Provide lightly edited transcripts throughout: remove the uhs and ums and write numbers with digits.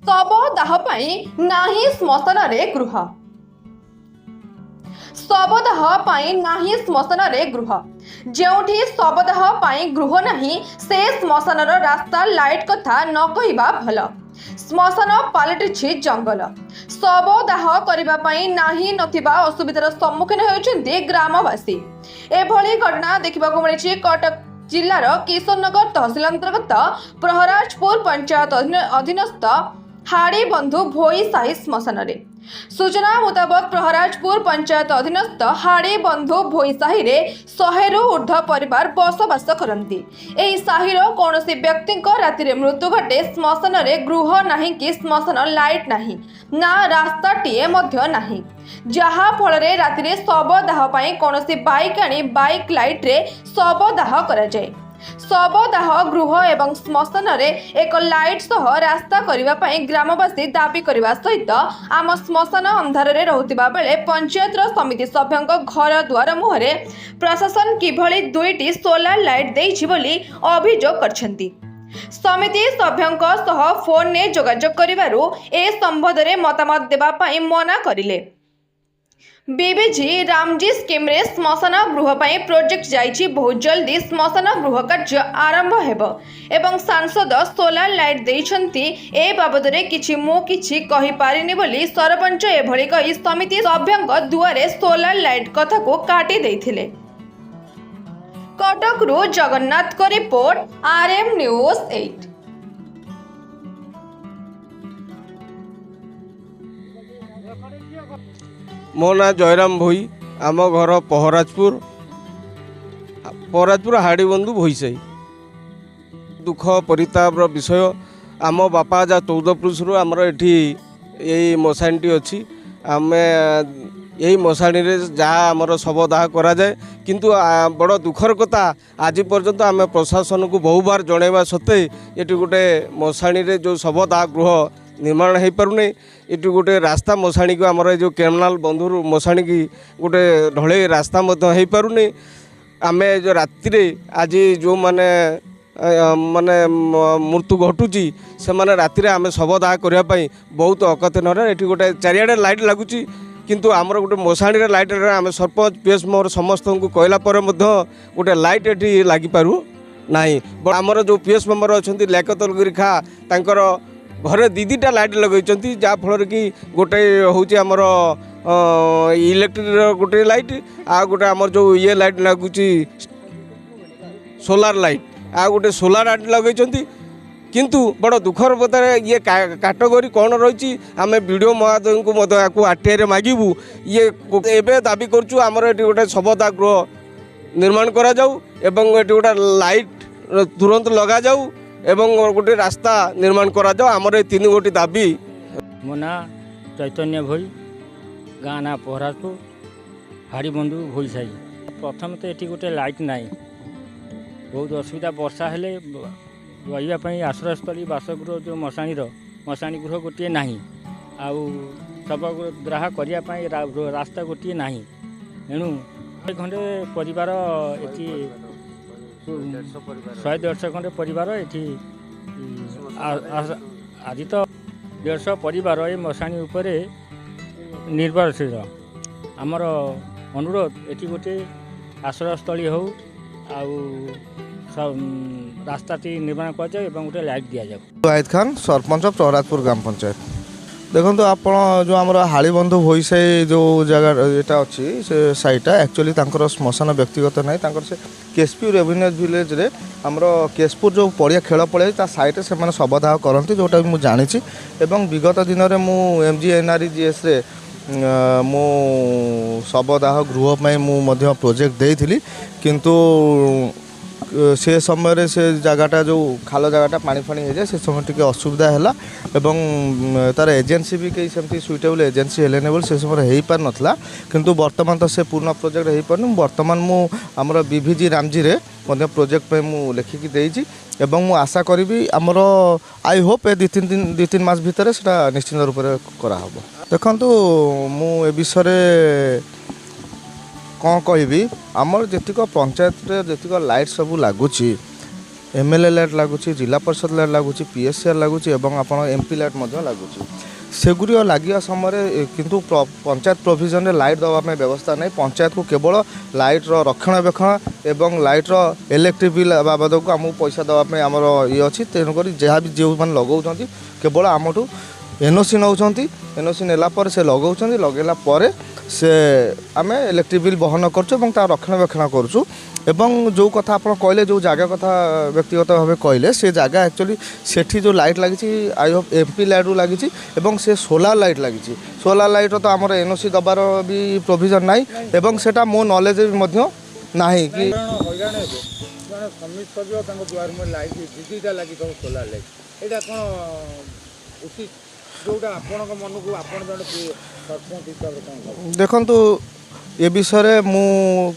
शवदाह पाई नाही श्मशान रे गृह शवदाह पाई नाही श्मशान रे गृह जेउठी शवदाह पाई गृह नाही से श्मशानर रास्ता लाइट कथा न कहिबा भल श्मशान पालटिछि जंगल शवदाह करिबा पाई नाही नथिबा असुविधार सम्मुखीन हेउछन्ति ग्रामवासी एभली घटना देखिबाकु मिलिछि कटक जिल्लार किशोरनगर तहसील अंतर्गत प्रहराजपुर पंचायत अधीनस्थ हाड़ी बंधु भोई साही श्मशान रे सूचना मुताबक प्रहराजपुर पंचायत अधीनस्थ हाड़ी बंधु भोई साही रे 100 रु ऊर्ध्व परिवार बसवास करती। एही साहीर कौनसी व्यक्ति राति रे मृत्यु घटे श्मशान रे गृह नहीं कि श्मशान लाइट नहीं ना रास्ताटीए मध्य नहीं जहा फल रे राति रे शवदाह पाई कौनसी बाइक आनी बाइक लाइट रे शवदाह करा जाए। शवदाह गृह एवं श्मशान रे एक लाइट सह रास्ता करिबा पाई ग्रामवासी दाबी करबा सहित आम श्मशान अंधार रे रहुतिबा बेले पंचायत समिति सभ्यंक घर द्वार मुहरे प्रशासन किभली दुईटी सोलार लाइट देइछि बोली अभियोग करछन्ति। समिति सभ्यंक सह फोन ने जोगाजोग करिबारु ए संबंध रे मतामत देबा पाई मना करिले। बीबीजी रामजी स्कीम रे श्मशान गृह पाई प्रोजेक्ट जाइछि बहुत जल्दी श्मशान गृह कार्य आरंभ हेबो एवं सांसद सोलार लाइट देइछन्ति ए बाबद रे किछि मु किछि कहि पारिनी बोली सरपंच एभली कहि समिति सभ्यंक दुआरे सोलार लाइट कथा को काटी देइथिले। कटक रु जगन्नाथ को रिपोर्ट आरएम न्यूज 8। मो ना जयराम भोई आम घर पहराजपुर हाड़ी बंधु भोईसाई दुख परिताप विषय आम बापा जा 14 पुरुष आमर एठी यही मशाणी अच्छी आम यही मशाणी रे जहाँ आमर शवदाह करा जाए किंतु बड़ दुखर कथा आज पर्यंत आम प्रशासन को बहु बार जनवा सत्ते ये गोटे मशाणी रे जो शवदाह गृह निर्माण हो पारुनी ये गोटे रास्ता मशाणी को आमर जो केनाल बंधुर मशाणी की गोटे ढले रास्ता हो पारुनी आम जो राति आज जो माने माने मृत्यु घटुची से माने राति आम शवदाह करने बहुत अकथन ये गोटे चारिआडे लाइट लगुच किंतु आमर गोटे मशाणी लाइट आम सरपंच पीएस मोर समस्त को कहला गोटे लाइट ये लगिपारू ना आमर जो पीएस मेम्बर अच्छा लेकतलगिरी खा तांकर घरे दीटा लाइट लगे जहाँफल कि गोटे हूँ आमर इलेक्ट्रिक गोटे लाइट आ गोटे आमर जो ये लाइट लगुच सोलार लाइट आ गोटे सोलार लाइट लगे किंतु बड़ दुखर बतार ये कैटेगरी कौन रही आम वीडियो महोदय को आरटीआई मागिबू ये एवं दाबी करुँ आमर ये गोटे शवदाह गृह निर्माण करा जाऊ एवं ये गोटे लाइट तुरंत लगा जाऊ एवं गोटे रास्ता निर्माण करा जाओ आमर 3 गोटी दाबी। मो ना चैतन्य भोई गाँ ना पहराजपुर हाड़ी बंधु भोई साई प्रथम तो ये गोटे लाइट नाई बहुत असुविधा वर्षा हेले रही आश्रयस्थली बासगृह जो मशाणी गृह गोटे ना आउ शवदाह करने रास्ता गोटे ना एणु खंडे परिवार ये 100-150 खंडे परिवार ये आज तो 150 परिवार ये मशाणी उपरे निर्भरशील आमर अनुरोध ये गोटे आश्रयस्थली हो रास्ताटी निर्माण कर जाए गोटे लाइट दि जाए। वाहिद खान सरपंच प्रहराजपुर ग्राम पंचायत देखो आप जो आम हाड़ीबंधु भोईसाई जो जगह यहाँ अच्छी से साइटा एक्चुअली श्मशान व्यक्तिगत ना से केशपुर रेवेन्यू विलेज रे आमर केशपुर जो पड़िया खेल पड़िया साइड से शवदाह करती जोटा भी मुझे जानी विगत दिन में मु MGNREGS रे मु शवदाह गृह मु प्रोजेक्ट देइथिली किंतु से समय से जगहटा जो खाल जगहटा पानी फाणी हो जाए से समय टी असुविधा है एवं तार एजेन्सी भी कहीं सेमती सुइटेबल एजेन्सी हेल्ले बोल से समय हो पार नाला किंतु वर्तमान तो से पूर्ण प्रोजेक्ट हो पार वर्तमान मु आमर बीबीजी रामजी रे प्रोजेक्ट पे मु लेखिकी देइछि एवं मु आशा करी आमर आई होप ए 2-3 मास भितर से निश्चित रूप से कराहब। देखु मु ए विषय कौन कहि आमर जेतिक पंचायत जेतिक लाइट सब लगुच एमएलए लाइट लगुच जिला परिषद लाइट लगुच पीएससीआर लगुच आप एमपी लाइट लगुच सेगुरी लगे समय किंतु पंचायत प्रोविजन लाइट देवाई व्यवस्था नहीं पंचायत को केवल लाइट रक्षणाबेक्षण एवं लाइट इलेक्ट्रिक बिल बाबद को आमको पैसा देवाई आमर ये अच्छी तेणुक जहाँ भी जो मैंने लगाऊँ केवल आमठू एनओसी नौ एनओसी नेला से लगाऊँ लगेला से आम इलेक्ट्रिक बिल बहन कर रक्षणाबेक्षण करूँ एवं जो कथा आप कहले जो जगह कथा व्यक्तिगत भाव कहले से जगह एक्चुअली सेठी जो लाइट लगी आई होप एमपी लाइट लगी से सोलार लाइट लगी सोलार लाइट तो आमर एनओसी दबार भी प्रोविजन नाई एवं सेटा मो नॉलेज भी नाही कि देखंतु ये विषय मु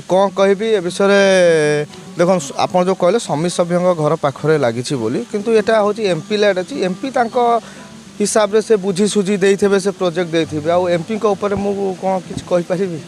कौन कहबी ए विषय देख आप जो कहले समिति सभ्यों घर पाखरे लगी बोली किंतु एटा हूँ एमपी लाइट अच्छी एमपी हिसाब से बुझी सुझी देइथिबे से प्रोजेक्ट देइथिबे आ एमपी को ऊपर मु कौन किछ कहि परिबी।